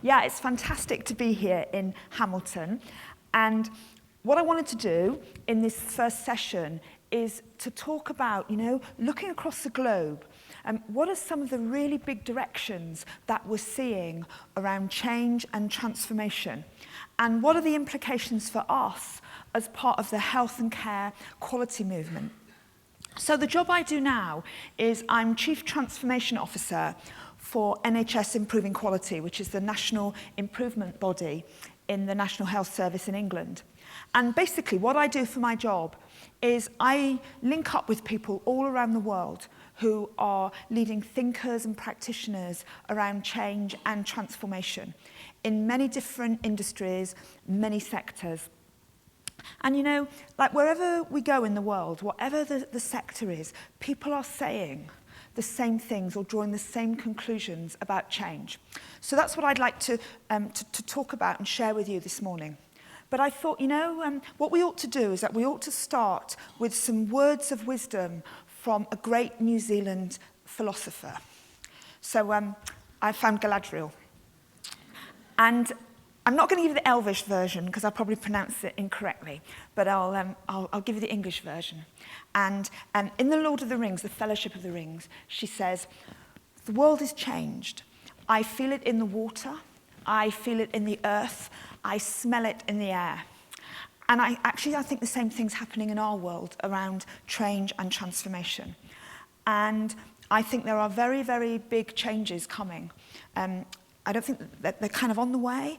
Yeah, it's fantastic to be here in Hamilton. And what I wanted to do in this first session is to talk about, looking across the globe, what are some of the really big directions that we're seeing around change and transformation? And what are the implications for us as part of the health and care quality movement? So the job I do now is I'm Chief Transformation Officer for NHS Improving Quality, which is the national improvement body in the National Health Service in England. And basically what I do for my job is I link up with people all around the world who are leading thinkers and practitioners around change and transformation in many different industries, many sectors. And like wherever we go in the world, whatever the sector is, people are saying the same things or drawing the same conclusions about change. So that's what I'd like to talk about and share with you this morning. But I thought, what we ought to do is that we ought to start with some words of wisdom from a great New Zealand philosopher. So I found Galadriel. And I'm not going to give you the Elvish version because I'll probably pronounce it incorrectly, but I'll give you the English version. And in The Lord of the Rings, the Fellowship of the Rings, she says, "The world is changed. I feel it in the water. I feel it in the earth. I smell it in the air." And I think the same thing's happening in our world around change and transformation. And I think there are very, very big changes coming. I don't think that they're kind of on the way,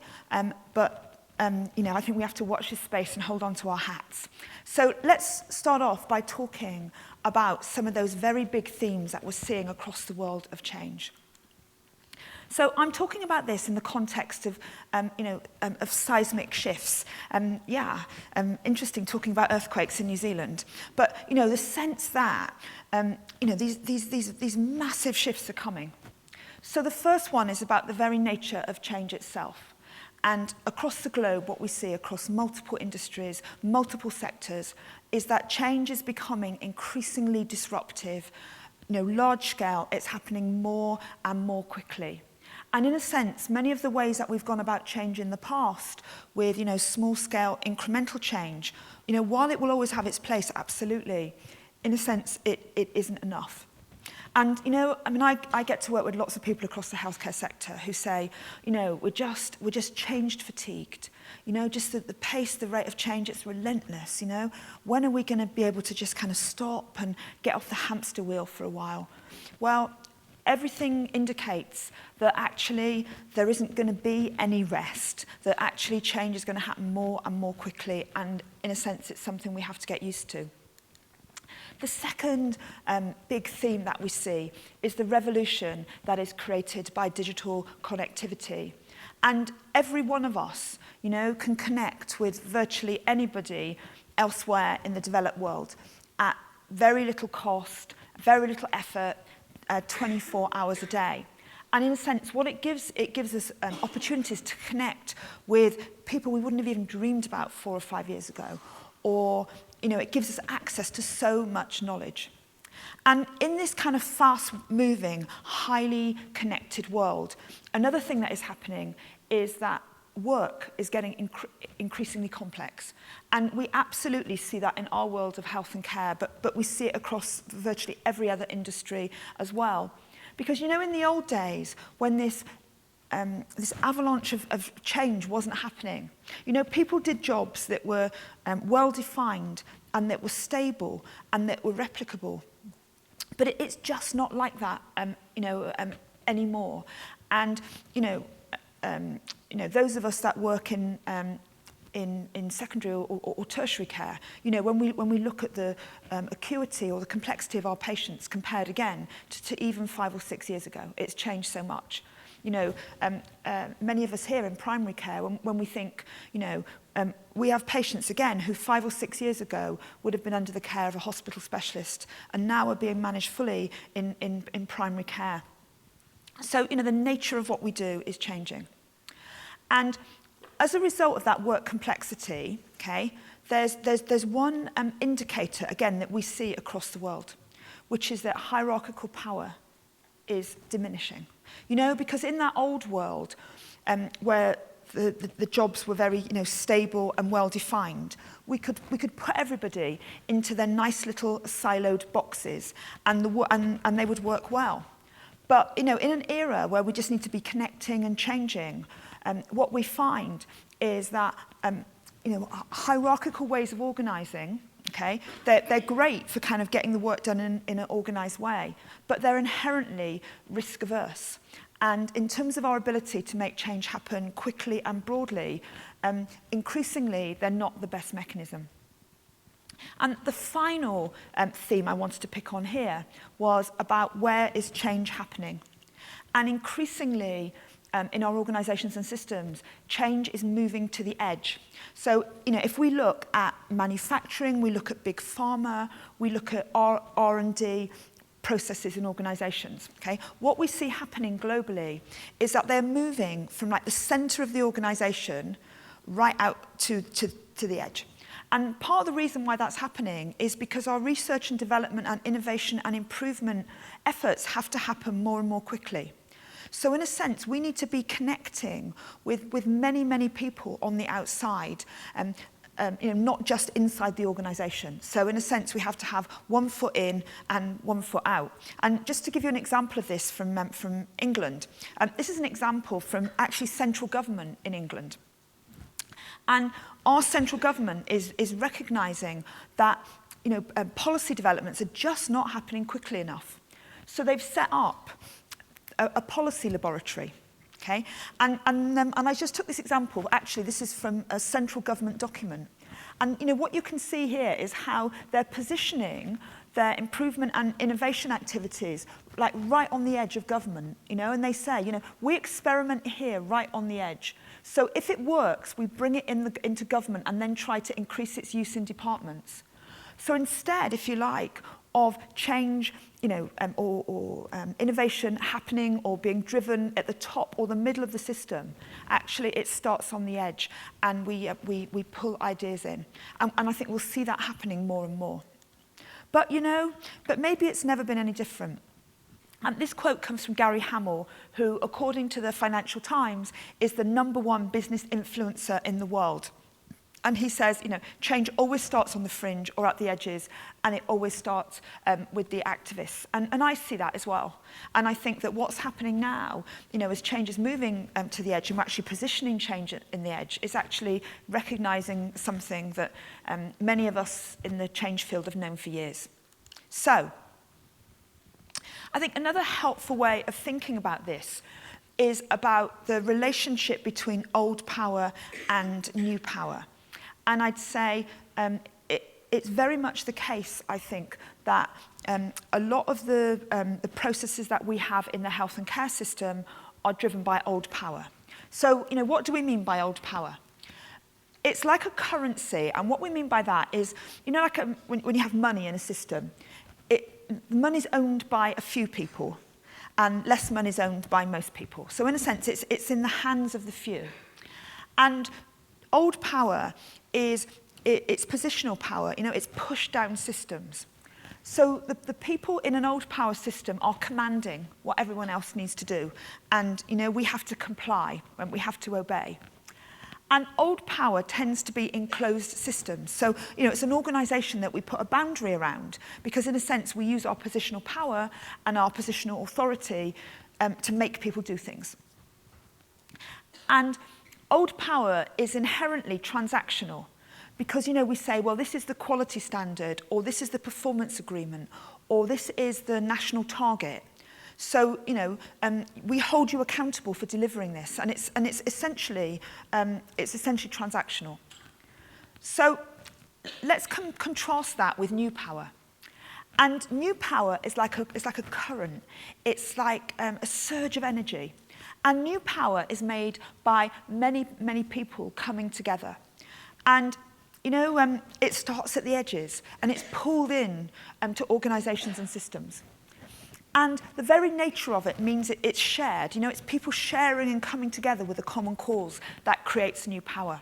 but I think we have to watch this space and hold on to our hats. So let's start off by talking about some of those very big themes that we're seeing across the world of change. So I'm talking about this in the context of, of seismic shifts. Interesting talking about earthquakes in New Zealand. But, the sense that, these massive shifts are coming. So the first one is about the very nature of change itself. And across the globe, what we see across multiple industries, multiple sectors, is that change is becoming increasingly disruptive. Large scale, it's happening more and more quickly. And in a sense, many of the ways that we've gone about change in the past with, small scale incremental change, while it will always have its place, absolutely, in a sense, it isn't enough. And, I get to work with lots of people across the healthcare sector who say, we're just change fatigued. Just the pace, the rate of change, it's relentless, When are we going to be able to just kind of stop and get off the hamster wheel for a while? Well, everything indicates that actually there isn't going to be any rest, that actually change is going to happen more and more quickly, and in a sense, it's something we have to get used to. The second big theme that we see is the revolution that is created by digital connectivity. And every one of us, can connect with virtually anybody elsewhere in the developed world at very little cost, very little effort, 24 hours a day. And in a sense, what it gives us opportunities to connect with people we wouldn't have even dreamed about 4 or 5 years ago. Or, it gives us access to so much knowledge. And in this kind of fast-moving, highly connected world, another thing that is happening is that work is getting increasingly complex. And we absolutely see that in our world of health and care, but we see it across virtually every other industry as well. Because, in the old days, when this avalanche of change wasn't happening, people did jobs that were well-defined and that were stable and that were replicable. But it's just not like that, anymore. And, those of us that work in secondary or tertiary care, when we look at the acuity or the complexity of our patients compared again to even 5 or 6 years ago, it's changed so much. Many of us here in primary care, when we think, we have patients, again, who 5 or 6 years ago would have been under the care of a hospital specialist and now are being managed fully in primary care. So, the nature of what we do is changing. And as a result of that work complexity, there's one indicator, again, that we see across the world, which is that hierarchical power is diminishing. Because in that old world, where the jobs were very, stable and well defined, we could put everybody into their nice little siloed boxes, and they would work well. But in an era where we just need to be connecting and changing, what we find is that hierarchical ways of organising, okay, they're great for kind of getting the work done in an organised way, but they're inherently risk averse. And in terms of our ability to make change happen quickly and broadly, increasingly, they're not the best mechanism. And the final theme I wanted to pick on here was about where is change happening. And increasingly, in our organisations and systems, change is moving to the edge. So, if we look at manufacturing, we look at big pharma, we look at R&D, processes in organisations, okay? What we see happening globally is that they're moving from like the centre of the organisation right out to the edge. And part of the reason why that's happening is because our research and development and innovation and improvement efforts have to happen more and more quickly. So in a sense, we need to be connecting with many, many people on the outside, not just inside the organisation. So in a sense, we have to have one foot in and one foot out. And just to give you an example of this from England, this is an example from actually central government in England. And our central government is recognising that policy developments are just not happening quickly enough. So they've set up a policy laboratory. Okay, and I just took this example. Actually, this is from a central government document. And what you can see here is how they're positioning their improvement and innovation activities like right on the edge of government, and they say, we experiment here right on the edge. So if it works, we bring it into government and then try to increase its use in departments. So instead, if you like, of change, or innovation happening or being driven at the top or the middle of the system, actually it starts on the edge, and we pull ideas in. And I think we'll see that happening more and more. But maybe it's never been any different. And this quote comes from Gary Hamel, who, according to the Financial Times, is the #1 business influencer in the world. And he says, change always starts on the fringe or at the edges, and it always starts with the activists. And I see that as well. And I think that what's happening now, as change is moving to the edge and we're actually positioning change in the edge, is actually recognising something that many of us in the change field have known for years. So, I think another helpful way of thinking about this is about the relationship between old power and new power. And I'd say it's very much the case, I think, that a lot of the processes that we have in the health and care system are driven by old power. So, what do we mean by old power? It's like a currency, and what we mean by that is, like when you have money in a system, money's owned by a few people, and less money is owned by most people. So in a sense, it's in the hands of the few. And old power it's positional power, it's pushed down systems. So the people in an old power system are commanding what everyone else needs to do. And, we have to comply, and we have to obey. And old power tends to be in closed systems. So, it's an organisation that we put a boundary around, because in a sense we use our positional power and our positional authority to make people do things. And old power is inherently transactional, because, we say, well, this is the quality standard, or this is the performance agreement, or this is the national target. So, we hold you accountable for delivering this, and it's essentially transactional. So, let's contrast that with new power. And new power is like a current. It's like a surge of energy. And new power is made by many, many people coming together. And, it starts at the edges, and it's pulled in to organisations and systems. And the very nature of it means it's shared. It's people sharing and coming together with a common cause that creates new power.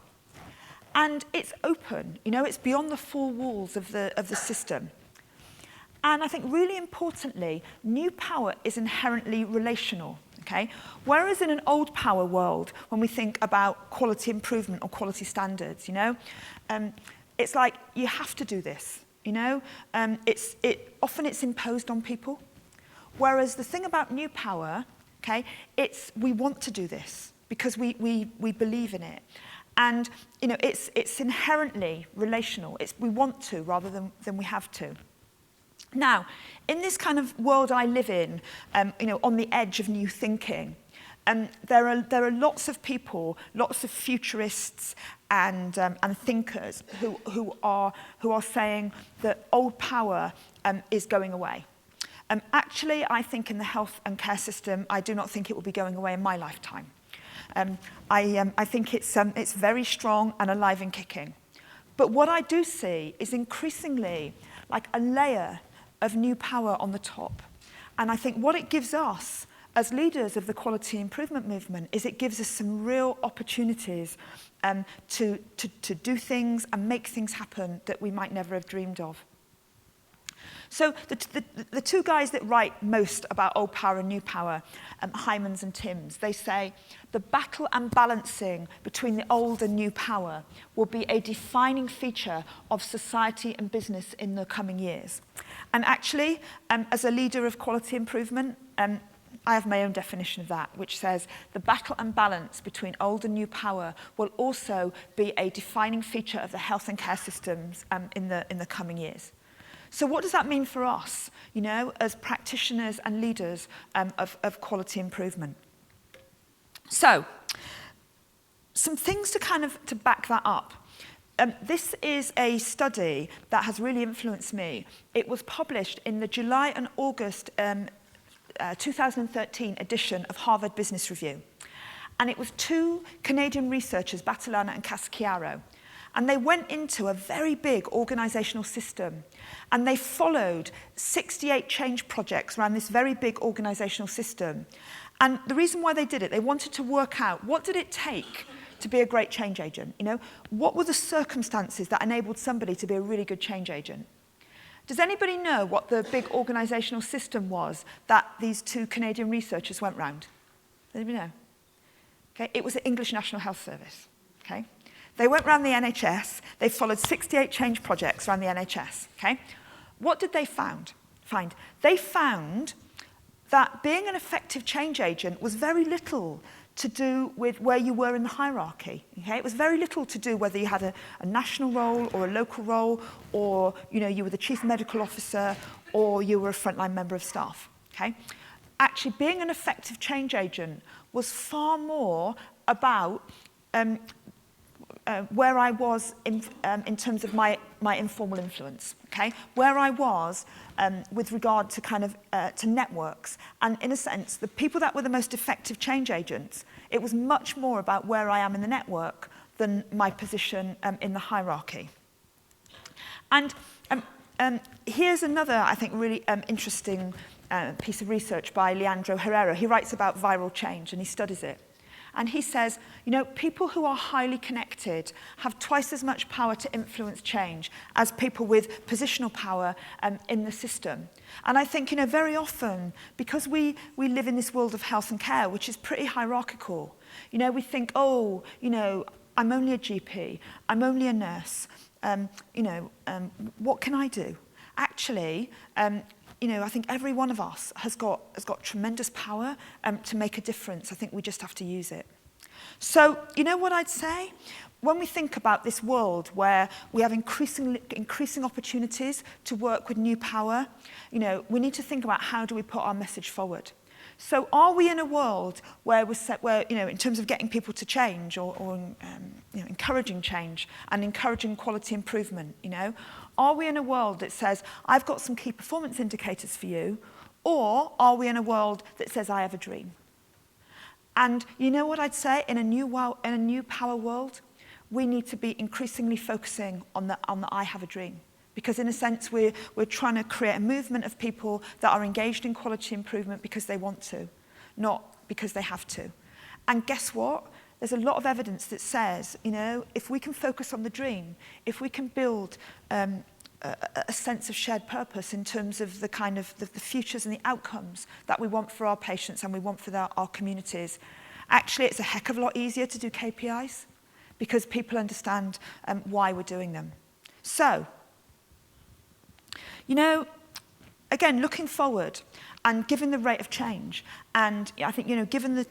And it's open. It's beyond the four walls of the system. And I think really importantly, new power is inherently relational. Okay? Whereas in an old power world, when we think about quality improvement or quality standards, it's like you have to do this. Often it's imposed on people. Whereas the thing about new power, okay, we want to do this because we believe in it. And it's inherently relational. We want to rather than we have to. Now, in this kind of world I live in, on the edge of new thinking, there are lots of people, lots of futurists and thinkers who are saying that old power is going away. Actually, I think in the health and care system, I do not think it will be going away in my lifetime. I think it's very strong and alive and kicking. But what I do see is increasingly like a layer of new power on the top. And I think what it gives us as leaders of the quality improvement movement is it gives us some real opportunities to do things and make things happen that we might never have dreamed of. So the two guys that write most about old power and new power, Hymans and Timms, they say the battle and balancing between the old and new power will be a defining feature of society and business in the coming years. And actually, as a leader of quality improvement, I have my own definition of that, which says the battle and balance between old and new power will also be a defining feature of the health and care systems in the coming years. So what does that mean for us, as practitioners and leaders of quality improvement? So, some things to back that up. This is a study that has really influenced me. It was published in the July and August 2013 edition of Harvard Business Review. And it was two Canadian researchers, Battilana and Casciaro. And they went into a very big organizational system and they followed 68 change projects around this very big organizational system. And the reason why they did it, they wanted to work out what did it take to be a great change agent? What were the circumstances that enabled somebody to be a really good change agent? Does anybody know what the big organizational system was that these two Canadian researchers went round? Does anybody know? Okay, it was the English National Health Service. Okay? They went around the NHS. They followed 68 change projects around the NHS. Okay? What did they find? They found that being an effective change agent was very little to do with where you were in the hierarchy. Okay? It was very little to do whether you had a national role or a local role, or you were the chief medical officer, or you were a frontline member of staff. Okay? Actually, being an effective change agent was far more about where I was in terms of my informal influence, okay? Where I was with regard to to networks. And in a sense, the people that were the most effective change agents, it was much more about where I am in the network than my position in the hierarchy. And here's another, I think, really interesting piece of research by Leandro Herrera. He writes about viral change and he studies it. And he says, people who are highly connected have twice as much power to influence change as people with positional power in the system. And I think, very often, because we live in this world of health and care, which is pretty hierarchical, we think, I'm only a GP, I'm only a nurse, what can I do? Actually, I think every one of us has got tremendous power to make a difference. I think we just have to use it. So, what I'd say? When we think about this world where we have increasing opportunities to work with new power, we need to think about how do we put our message forward. So are we in a world where in terms of getting people to change or encouraging change and encouraging quality improvement, are we in a world that says, I've got some key performance indicators for you, or are we in a world that says, I have a dream? And you know what I'd say? In a new power world, we need to be increasingly focusing on the I have a dream. Because in a sense, we're trying to create a movement of people that are engaged in quality improvement because they want to, not because they have to. And guess what? There's a lot of evidence that says, if we can focus on the dream, if we can build a sense of shared purpose in terms of the kind of the futures and the outcomes that we want for our patients and we want for our communities. Actually, it's a heck of a lot easier to do KPIs because people understand why we're doing them. So, you know, again, looking forward and given the rate of change, and I think, you know, given the,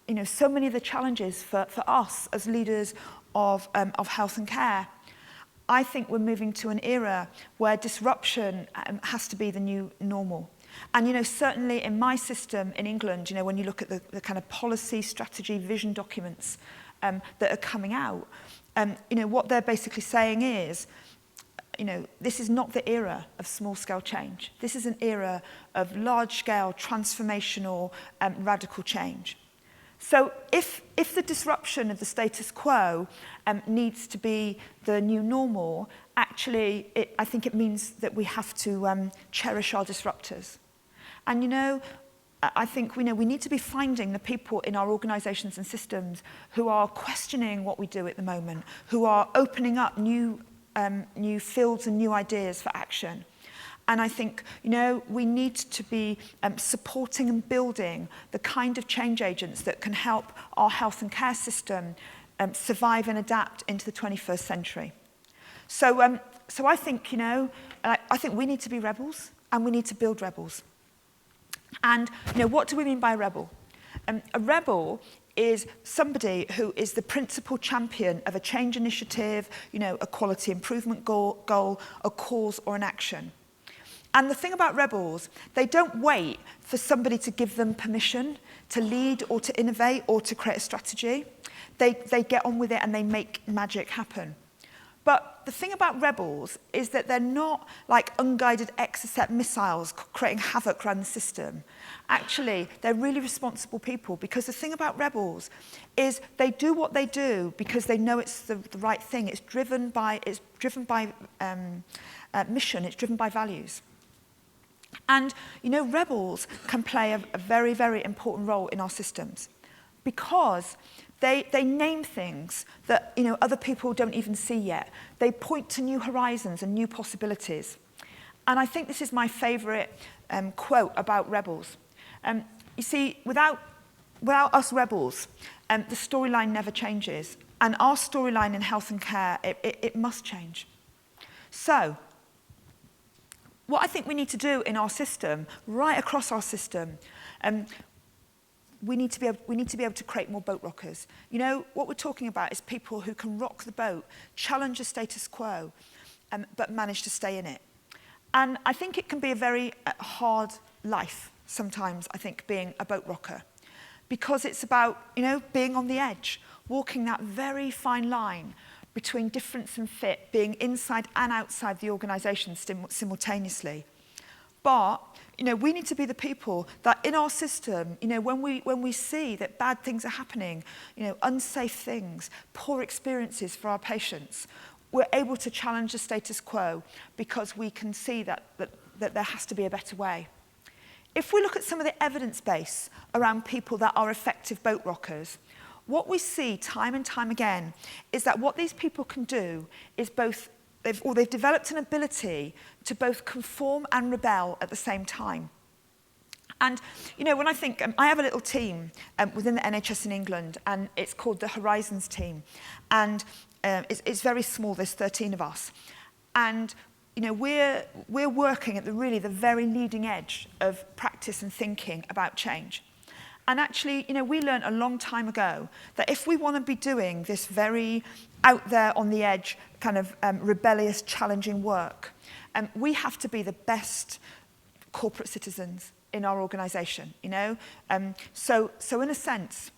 you know, so many of the challenges for us as leaders of health and care, I think we're moving to an era where disruption has to be the new normal. And, you know, certainly in my system in England, you know, when you look at the kind of policy, strategy, vision documents that are coming out, you know, what they're basically saying is, you know, this is not the era of small-scale change. This is an era of large-scale, transformational, radical change. So if the disruption of the status quo needs to be the new normal, actually, I think it means that we have to cherish our disruptors. And, you know, I think we need to be finding the people in our organisations and systems who are questioning what we do at the moment, who are opening up new fields and new ideas for action. And I think, you know, we need to be supporting and building the kind of change agents that can help our health and care system survive and adapt into the 21st century. So I think, you know, I think we need to be rebels and we need to build rebels. And, you know, what do we mean by a rebel? A rebel is somebody who is the principal champion of a change initiative, you know, a quality improvement goal, a cause or an action. And the thing about rebels, they don't wait for somebody to give them permission to lead or to innovate or to create a strategy. They get on with it and they make magic happen. But the thing about rebels is that they're not like unguided Exocet missiles creating havoc around the system. Actually, they're really responsible people, because the thing about rebels is they do what they do because they know it's the right thing. It's driven by mission. It's driven by values. And, you know, rebels can play a very, very important role in our systems because they name things that, you know, other people don't even see yet. They point to new horizons and new possibilities. And I think this is my favourite quote about rebels. You see, without us rebels, the storyline never changes. And our storyline in health and care, it must change. So, what I think we need to do in our system, right across our system, we need to be able to create more boat rockers. You know, what we're talking about is people who can rock the boat, challenge the status quo, but manage to stay in it. And I think it can be a very hard life sometimes, I think, being a boat rocker, because it's about, you know, being on the edge, walking that very fine line between difference and fit, being inside and outside the organisation simultaneously. But, you know, we need to be the people that in our system, you know, when we see that bad things are happening, you know, unsafe things, poor experiences for our patients, we're able to challenge the status quo because we can see that there has to be a better way. If we look at some of the evidence base around people that are effective boat rockers, what we see time and time again is that what these people can do is they've developed an ability to both conform and rebel at the same time. And, you know, when I think, I have a little team within the NHS in England, and it's called the Horizons team. And it's very small, there's 13 of us. And, you know, we're working at the very leading edge of practice and thinking about change. And actually, you know, we learned a long time ago that if we want to be doing this very out there on the edge kind of rebellious, challenging work, we have to be the best corporate citizens in our organisation, you know. So in a sense,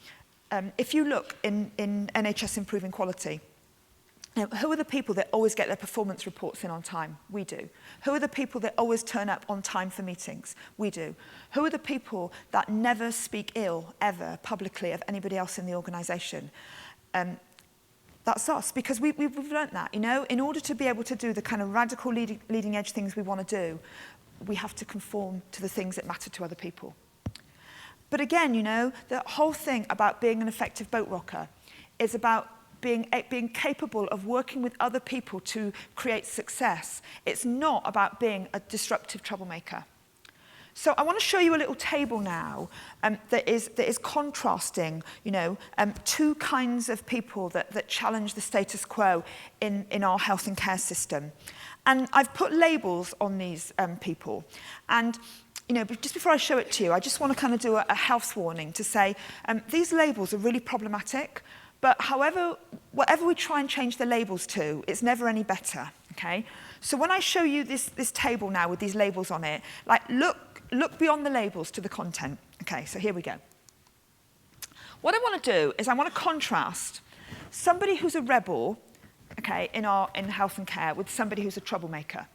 if you look in NHS Improving Quality, you know, who are the people that always get their performance reports in on time? We do. Who are the people that always turn up on time for meetings? We do. Who are the people that never speak ill, ever, publicly of anybody else in the organisation? That's us, because we've learnt that, you know. In order to be able to do the kind of radical leading edge things we want to do, we have to conform to the things that matter to other people. But again, you know, the whole thing about being an effective boat rocker is about being capable of working with other people to create success. It's not about being a disruptive troublemaker. So I want to show you a little table now that is contrasting, two kinds of people that challenge the status quo in our health and care system. And I've put labels on these people. And just before I show it to you, I just want to kind of do a health warning to say these labels are really problematic, but whatever we try and change the labels to, it's never any better, okay? So when I show you this table now with these labels on it, like look beyond the labels to the content. Okay, so here we go. What I want to do is I want to contrast somebody who's a rebel, okay, in health and care with somebody who's a troublemaker.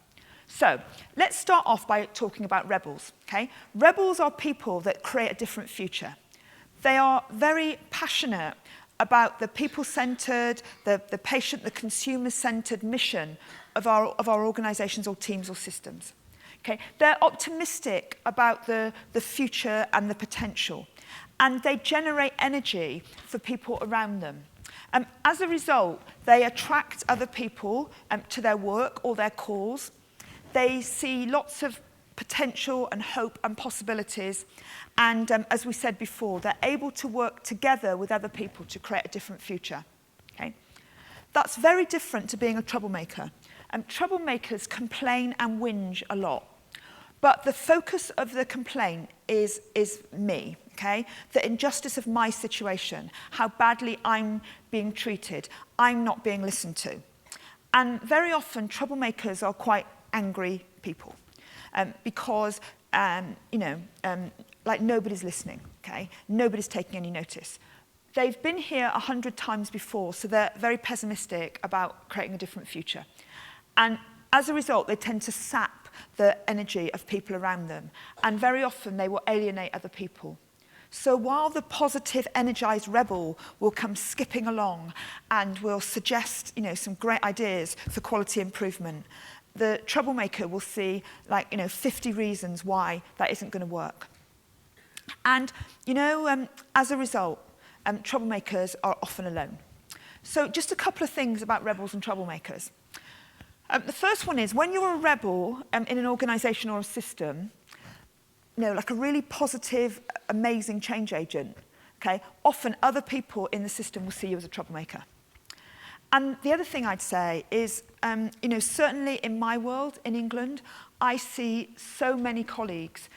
So let's start off by talking about rebels, okay? Rebels are people that create a different future. They are very passionate about the people-centered, the patient, the consumer-centered mission of our organizations or teams or systems. Okay? They're optimistic about the future and the potential, and they generate energy for people around them. As a result, they attract other people to their work or their cause. They see lots of potential and hope and possibilities, and as we said before, they're able to work together with other people to create a different future. Okay? That's very different to being a troublemaker. Troublemakers complain and whinge a lot. But the focus of the complaint is me, okay? The injustice of my situation, how badly I'm being treated, I'm not being listened to. And very often, troublemakers are quite angry people because, like nobody's listening, okay? Nobody's taking any notice. They've been here 100 times before, so they're very pessimistic about creating a different future. And as a result, they tend to sap the energy of people around them. And very often, they will alienate other people. So while the positive, energized rebel will come skipping along and will suggest, some great ideas for quality improvement, the troublemaker will see, 50 reasons why that isn't going to work. And, as a result, troublemakers are often alone. So just a couple of things about rebels and troublemakers. The first one is, when you're a rebel in an organization or a system, like a really positive, amazing change agent, okay, often other people in the system will see you as a troublemaker. And the other thing I'd say is, certainly in my world, in England, I see so many colleagues,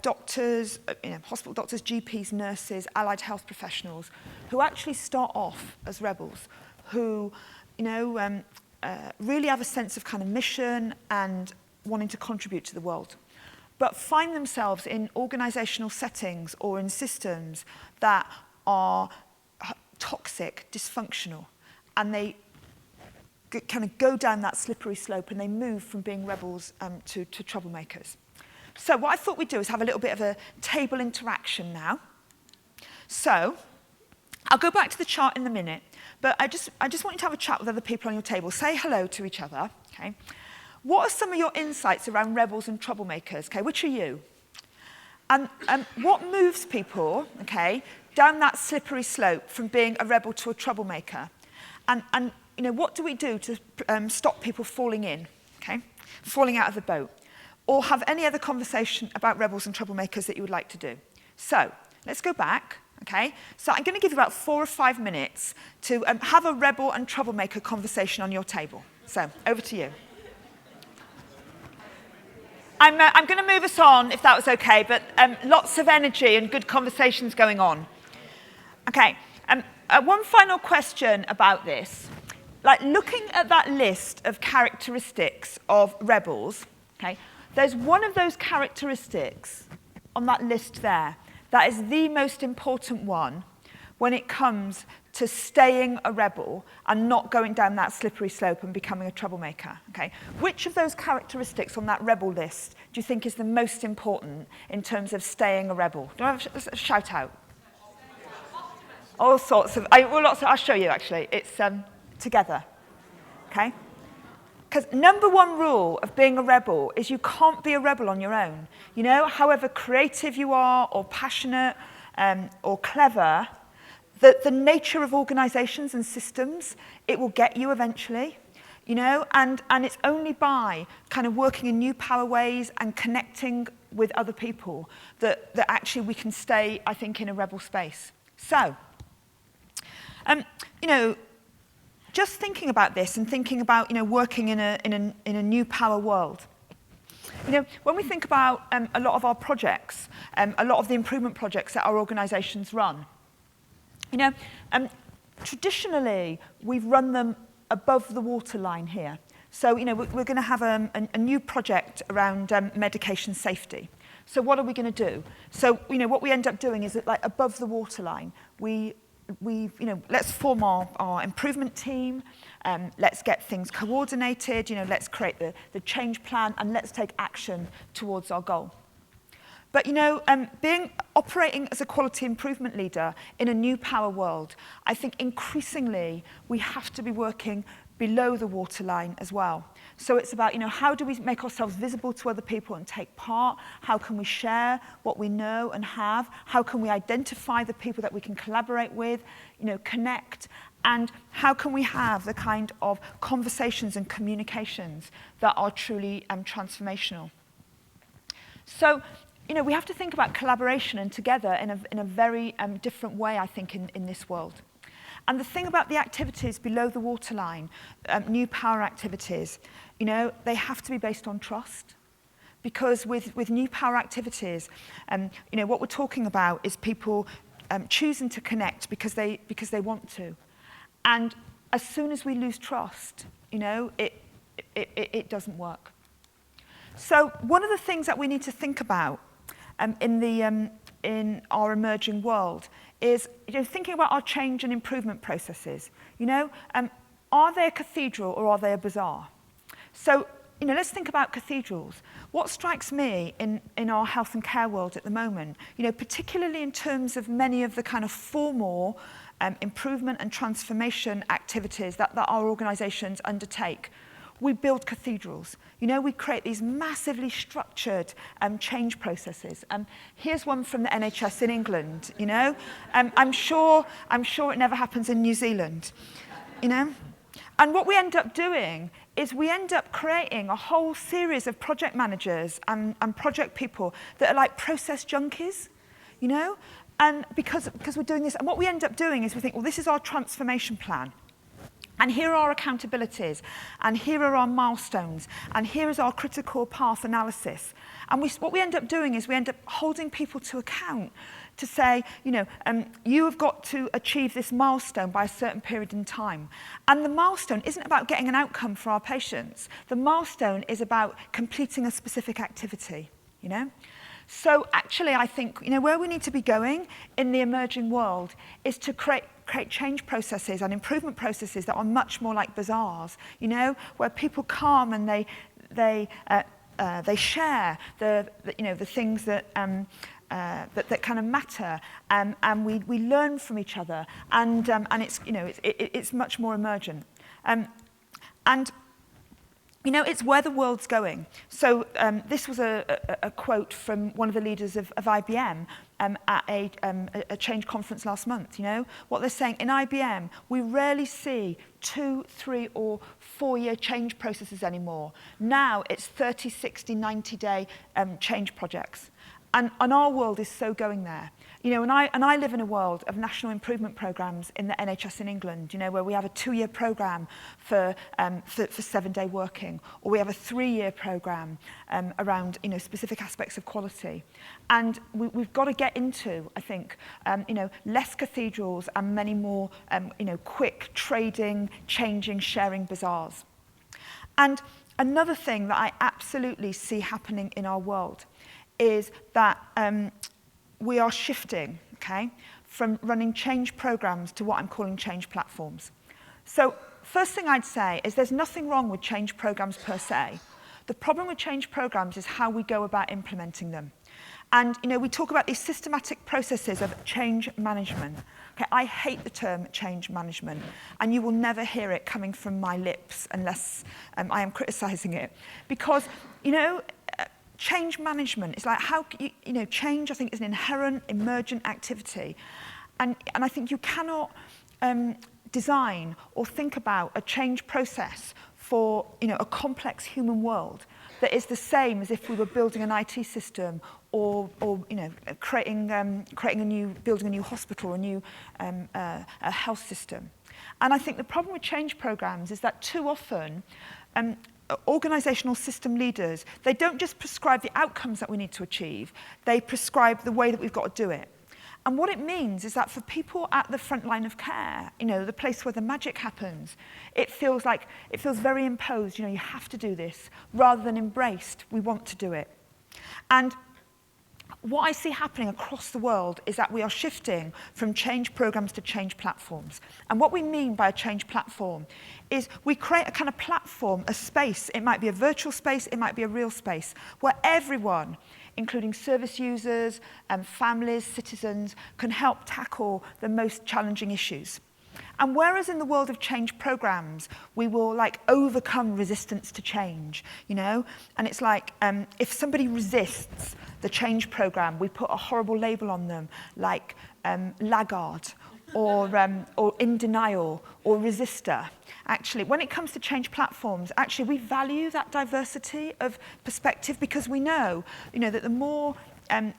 doctors, hospital doctors, GPs, nurses, allied health professionals, who actually start off as rebels, who, really have a sense of kind of mission and wanting to contribute to the world, but find themselves in organizational settings or in systems that are toxic, dysfunctional, and they kind of go down that slippery slope and they move from being rebels to troublemakers. So what I thought we'd do is have a little bit of a table interaction now. So I'll go back to the chart in a minute, but I just want you to have a chat with other people on your table. Say hello to each other, okay? What are some of your insights around rebels and troublemakers? Okay, which are you? And what moves people, okay, down that slippery slope from being a rebel to a troublemaker? And what do we do to stop people falling in, okay, falling out of the boat? Or have any other conversation about rebels and troublemakers that you would like to do? So let's go back. Okay, so I'm going to give you about 4 or 5 minutes to have a rebel and troublemaker conversation on your table. So, over to you. I'm going to move us on, if that was okay, but lots of energy and good conversations going on. Okay, one final question about this. Like, looking at that list of characteristics of rebels, okay, there's one of those characteristics on that list there that is the most important one when it comes to staying a rebel and not going down that slippery slope and becoming a troublemaker. Okay? Which of those characteristics on that rebel list do you think is the most important in terms of staying a rebel? Do I have a shout out? All sorts of, I'll show you actually. It's together. Okay? Because number one rule of being a rebel is you can't be a rebel on your own. However creative you are or passionate or clever, the nature of organisations and systems, it will get you eventually, you know, and it's only by kind of working in new power ways and connecting with other people that actually we can stay, I think, in a rebel space. So, you know, just thinking about this and thinking about, you know, working in a new power world. You know, when we think about a lot of our projects, a lot of the improvement projects that our organisations run, you know, traditionally we've run them above the waterline here. So, you know, we're going to have a new project around medication safety. So what are we going to do? So, you know, what we end up doing is that, like, above the waterline, we you know, let's form our improvement team, let's get things coordinated, you know, let's create the change plan, and let's take action towards our goal. But, you know, operating as a quality improvement leader in a new power world, I think increasingly we have to be working below the waterline as well. So it's about, you know, how do we make ourselves visible to other people and take part? How can we share what we know and have? How can we identify the people that we can collaborate with, you know, connect? And how can we have the kind of conversations and communications that are truly transformational? So, you know, we have to think about collaboration and together in a very different way, I think, in this world. And the thing about the activities below the waterline, new power activities, you know, they have to be based on trust. Because with new power activities, you know, what we're talking about is people choosing to connect because they want to. And as soon as we lose trust, you know, it doesn't work. So one of the things that we need to think about in our emerging world is, you know, thinking about our change and improvement processes. You know, are they a cathedral or are they a bazaar? So, you know, let's think about cathedrals. What strikes me in our health and care world at the moment, you know, particularly in terms of many of the kind of formal improvement and transformation activities that our organisations undertake, we build cathedrals. You know, we create these massively structured change processes. Here's one from the NHS in England, you know. I'm sure it never happens in New Zealand, you know. And what we end up doing is we end up creating a whole series of project managers and project people that are like process junkies, you know. And because we're doing this, and what we end up doing is we think, well, this is our transformation plan. And here are our accountabilities, and here are our milestones, and here is our critical path analysis. And what we end up doing is we end up holding people to account to say, you know, you have got to achieve this milestone by a certain period in time. And the milestone isn't about getting an outcome for our patients. The milestone is about completing a specific activity, you know. So actually, I think, you know, where we need to be going in the emerging world is to create change processes and improvement processes that are much more like bazaars, you know, where people come and they share the things that kind of matter, and we learn from each other, and it's, you know, it's much more emergent, and you know, it's where the world's going. So this was a quote from one of the leaders of IBM at a change conference last month. You know, what they're saying, in IBM, we rarely see 2, 3, or 4-year change processes anymore. Now it's 30, 60, 90-day change projects. And our world is so going there. You know, and I live in a world of national improvement programs in the NHS in England, you know, where we have a 2-year program for 7-day working, or we have a 3-year program around, you know, specific aspects of quality. And we've got to get into, I think, you know, less cathedrals and many more, you know, quick trading, changing, sharing bazaars. And another thing that I absolutely see happening in our world is that we are shifting, okay, from running change programs to what I'm calling change platforms. So first thing I'd say is there's nothing wrong with change programs per se. The problem with change programs is how we go about implementing them. And, you know, we talk about these systematic processes of change management. Okay, I hate the term change management, and you will never hear it coming from my lips unless I am criticizing it. Because, you know, change management is like how, you know, change, I think, is an inherent emergent activity. I think you cannot design or think about a change process for a complex human world that is the same as if we were building an IT system or building a new hospital or a new a health system. And I think the problem with change programs is that too often organizational system leaders, they don't just prescribe the outcomes that we need to achieve, they prescribe the way that we've got to do it. And what it means is that for people at the front line of care, the place where the magic happens, it feels very imposed. You have to do this, rather than embraced. We want to do it. And what I see happening across the world is that we are shifting from change programs to change platforms. And what we mean by a change platform is we create a kind of platform, a space. It might be a virtual space, it might be a real space, where everyone, including service users and families, citizens, can help tackle the most challenging issues. And whereas in the world of change programs, we will overcome resistance to change, and it's like if somebody resists the change program, we put a horrible label on them, like laggard or in denial or resistor. Actually, when it comes to change platforms, actually we value that diversity of perspective because we know, that the more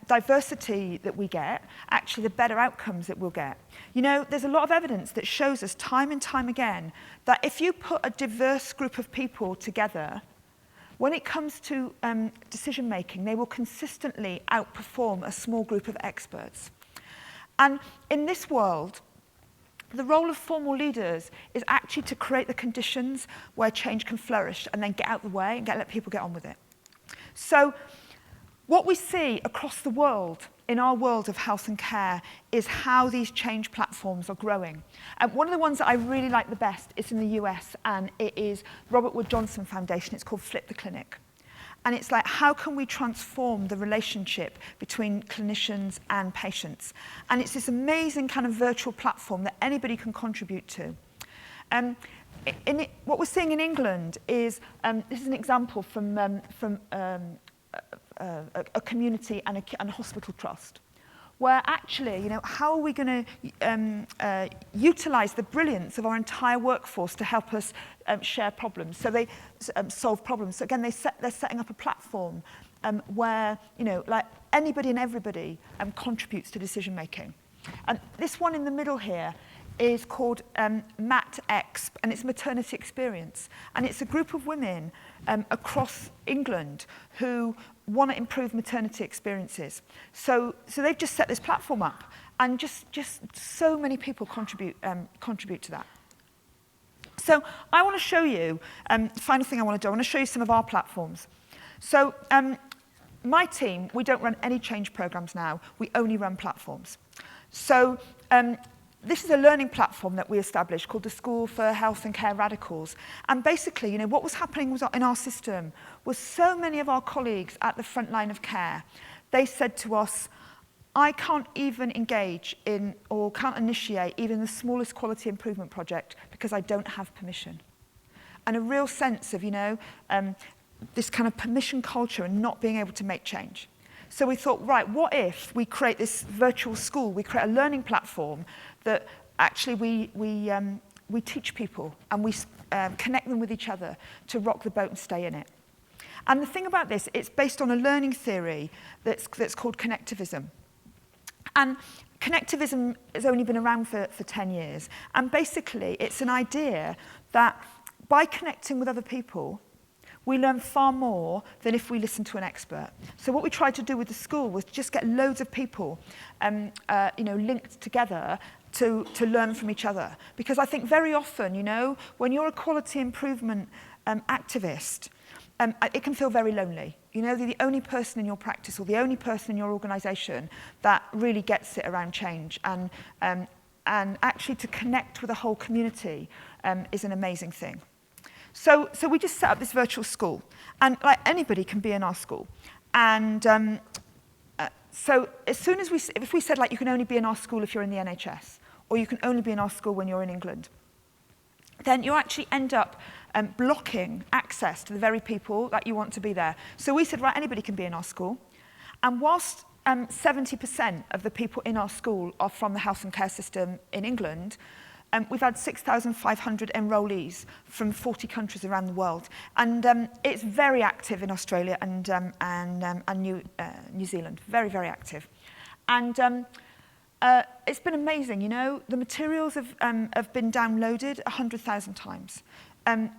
diversity that we get, actually the better outcomes that we'll get. There's a lot of evidence that shows us time and time again that if you put a diverse group of people together, when it comes to decision making, they will consistently outperform a small group of experts. And in this world, the role of formal leaders is actually to create the conditions where change can flourish and then get out of the way and let people get on with it. So what we see across the world, in our world of health and care, is how these change platforms are growing. And one of the ones that I really like the best is in the US, and it is Robert Wood Johnson Foundation. It's called Flip the Clinic. And it's like, how can we transform the relationship between clinicians and patients? And it's this amazing kind of virtual platform that anybody can contribute to. What we're seeing in England is, this is an example from a community and a hospital trust, where actually, how are we going to utilize the brilliance of our entire workforce to help us share problems? So they solve problems. So again, they're setting up a platform where, anybody and everybody contributes to decision making. And this one in the middle here is called MatExp, and it's maternity experience. And it's a group of women across England who want to improve maternity experiences. So they've just set this platform up, and just so many people contribute to that. So I want to show you, the final thing I want to do, I want to show you some of our platforms. So my team, we don't run any change programs now, we only run platforms. So this is a learning platform that we established called the School for Health and Care Radicals. And basically, what was happening in our system was so many of our colleagues at the front line of care, they said to us, I can't even engage in or can't initiate even the smallest quality improvement project because I don't have permission. And a real sense of, this kind of permission culture and not being able to make change. So we thought, right, what if we create this virtual school, we create a learning platform that actually we teach people and we connect them with each other to rock the boat and stay in it. And the thing about this, it's based on a learning theory that's called Connectivism. And Connectivism has only been around for 10 years. And basically, it's an idea that by connecting with other people, we learn far more than if we listen to an expert. So what we tried to do with the school was just get loads of people linked together to learn from each other. Because I think very often, when you're a quality improvement activist, it can feel very lonely. You're the only person in your practice or the only person in your organisation that really gets it around change. And actually to connect with a whole community is an amazing thing. So we just set up this virtual school, and anybody can be in our school. And so as soon as if we said you can only be in our school if you're in the NHS, or you can only be in our school when you're in England, then you actually end up blocking access to the very people that you want to be there. So we said, right, anybody can be in our school. And whilst 70% of the people in our school are from the health and care system in England. We've had 6,500 enrollees from 40 countries around the world. And it's very active in Australia and New Zealand. Very, very active. And it's been amazing, you know. The materials have been downloaded 100,000 times.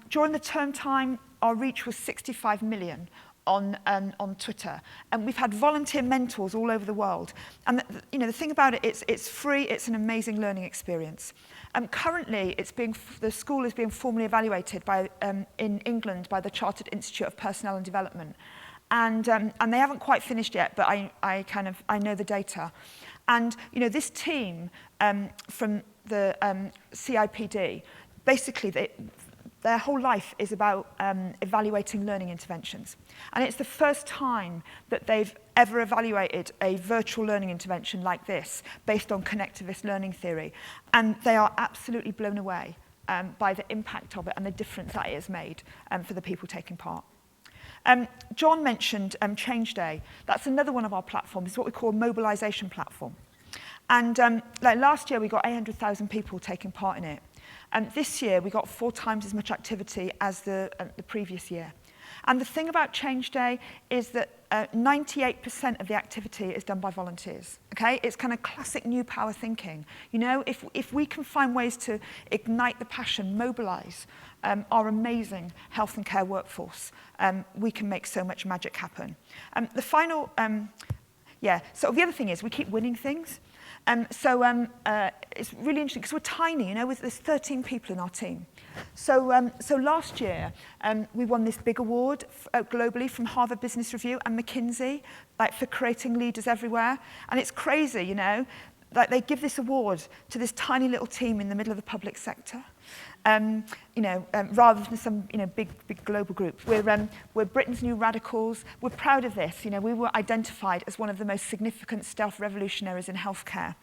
During the term time, our reach was 65 million on Twitter. And we've had volunteer mentors all over the world. And you know, the thing about it, it's free, it's an amazing learning experience. Currently, the school is being formally evaluated in England by the Chartered Institute of Personnel and Development. And they haven't quite finished yet, but I know the data. And you know, this team from the CIPD, basically their whole life is about evaluating learning interventions. And it's the first time that they've ever evaluated a virtual learning intervention like this based on connectivist learning theory. And they are absolutely blown away by the impact of it and the difference that it has made for the people taking part. John mentioned Change Day. That's another one of our platforms. It's what we call a Mobilisation Platform. And like last year, we got 800,000 people taking part in it. This year, we got 4 times as much activity as the previous year. And the thing about Change Day is that 98% of the activity is done by volunteers. Okay, it's kind of classic new power thinking. You know, if we can find ways to ignite the passion, mobilise our amazing health and care workforce, we can make so much magic happen. The final, so the other thing is we keep winning things. It's really interesting because we're tiny, you know, there's 13 people in our team. So last year, we won this big award globally from Harvard Business Review and McKinsey, like for creating leaders everywhere. And it's crazy, you know, like they give this award to this tiny little team in the middle of the public sector. Rather than some big global group. We're Britain's new radicals. We're proud of this. You know, we were identified as one of the most significant stealth revolutionaries in healthcare.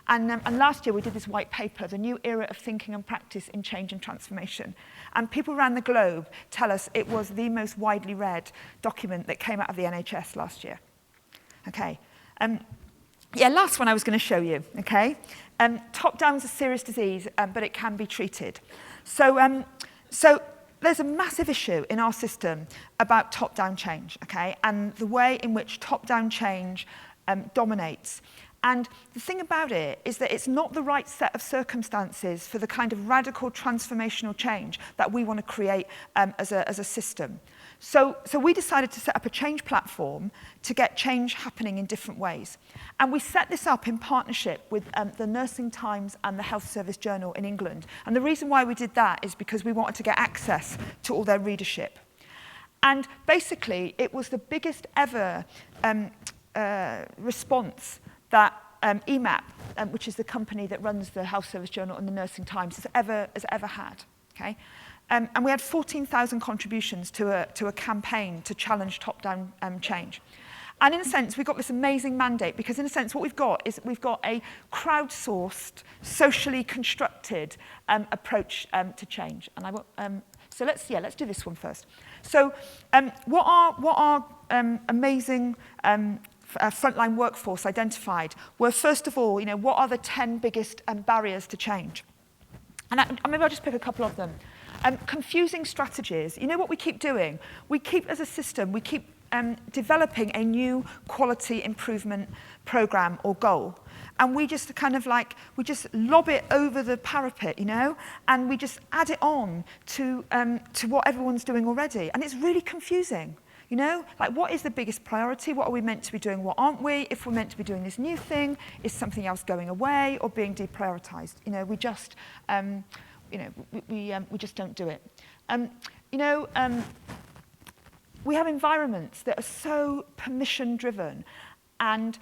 And last year we did this white paper, The New Era of Thinking and Practice in Change and Transformation. And people around the globe tell us it was the most widely read document that came out of the NHS last year. Okay. Last one I was going to show you. Okay. Top-down is a serious disease, but it can be treated. So there's a massive issue in our system about top-down change, okay, and the way in which top-down change dominates. And the thing about it is that it's not the right set of circumstances for the kind of radical transformational change that we want to create as a system. So we decided to set up a change platform to get change happening in different ways. And we set this up in partnership with the Nursing Times and the Health Service Journal in England. And the reason why we did that is because we wanted to get access to all their readership. And basically, it was the biggest ever response that EMAP, which is the company that runs the Health Service Journal and the Nursing Times, has ever had. Okay? And we had 14,000 contributions to a campaign to challenge top-down change. And in a sense, we got this amazing mandate because in a sense, what we've got is we've got a crowdsourced, socially constructed approach to change. And so let's do this one first. So what our amazing frontline workforce identified were, first of all, what are the 10 biggest barriers to change? And maybe I'll just pick a couple of them. Confusing strategies. You know what we keep doing? As a system, we keep developing a new quality improvement program or goal. And we just we just lob it over the parapet, and we just add it on to what everyone's doing already. And it's really confusing. Like, what is the biggest priority? What are we meant to be doing? What aren't we? If we're meant to be doing this new thing, is something else going away or being deprioritized? We just, we just don't do it. We have environments that are so permission-driven and,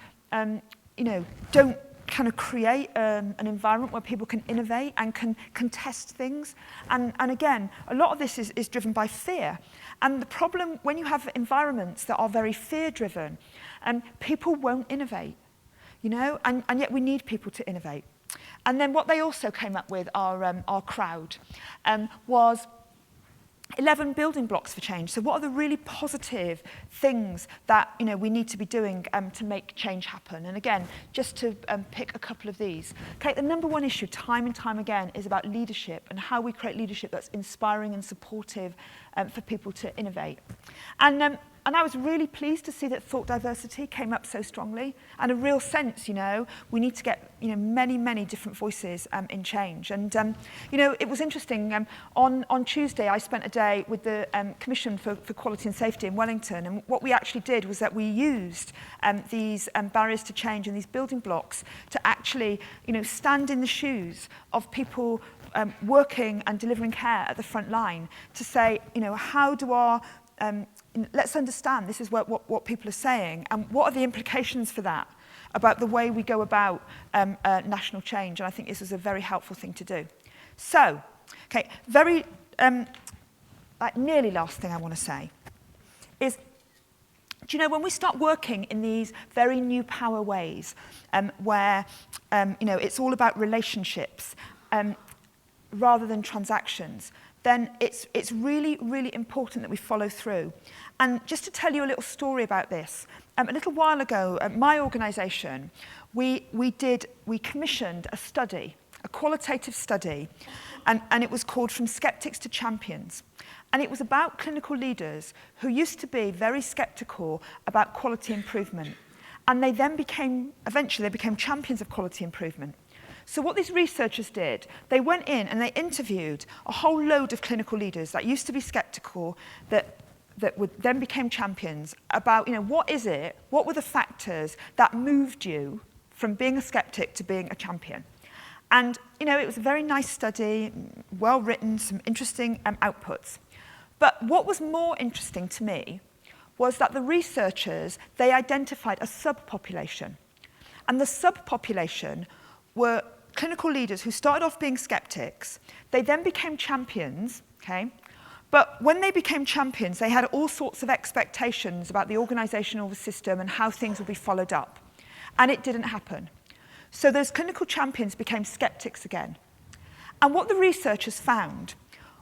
don't kind of create an environment where people can innovate and can test things. And again, a lot of this is driven by fear. And the problem, when you have environments that are very fear-driven, people won't innovate, and yet we need people to innovate. And then what they also came up with, our crowd, was 11 building blocks for change. So what are the really positive things that we need to be doing to make change happen? And again, just to pick a couple of these. Okay, the number one issue, time and time again, is about leadership and how we create leadership that's inspiring and supportive for people to innovate. And I was really pleased to see that thought diversity came up so strongly, and a real sense, we need to get, many, many different voices in change. And, it was interesting. On Tuesday, I spent a day with the Commission for Quality and Safety in Wellington, and what we actually did was that we used these barriers to change and these building blocks to actually, stand in the shoes of people working and delivering care at the front line to say, how do our let's understand this is what people are saying, and what are the implications for that about the way we go about national change. And I think this is a very helpful thing to do. So, okay, very nearly last thing I want to say is, do you know, when we start working in these very new power ways, where it's all about relationships rather than transactions, then it's really, really important that we follow through. And just to tell you a little story about this, a little while ago, at my organisation, we commissioned a study, a qualitative study, and it was called From Skeptics to Champions. And it was about clinical leaders who used to be very sceptical about quality improvement. And they then eventually became champions of quality improvement. So what these researchers did, they went in and they interviewed a whole load of clinical leaders that used to be sceptical, that then became champions, about, what were the factors that moved you from being a skeptic to being a champion? And, it was a very nice study, well written, some interesting outputs. But what was more interesting to me was that the researchers, they identified a subpopulation. And the subpopulation were clinical leaders who started off being skeptics. They then became champions, okay? But when they became champions, they had all sorts of expectations about the organisational system and how things would be followed up. And it didn't happen. So those clinical champions became skeptics again. And what the researchers found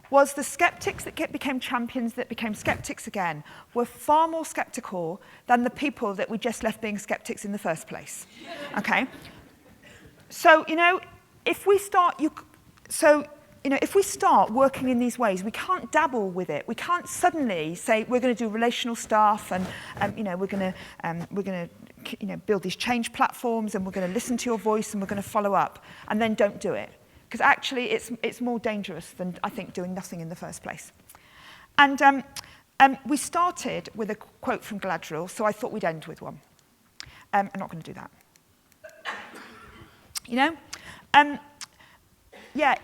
was the skeptics that became champions that became skeptics again were far more skeptical than the people that we just left being skeptics in the first place, okay? So, if we start working in these ways, we can't dabble with it. We can't suddenly say we're going to do relational stuff, and we're going to build these change platforms, and we're going to listen to your voice, and we're going to follow up, and then don't do it, because actually it's more dangerous than, I think, doing nothing in the first place. And we started with a quote from Galadriel, so I thought we'd end with one. I'm not going to do that.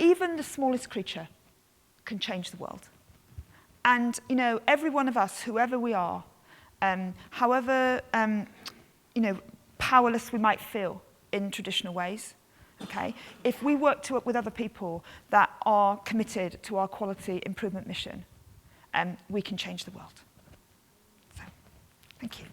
Even the smallest creature can change the world. And, every one of us, whoever we are, however, powerless we might feel in traditional ways, okay, if we work with other people that are committed to our quality improvement mission, we can change the world. So, thank you.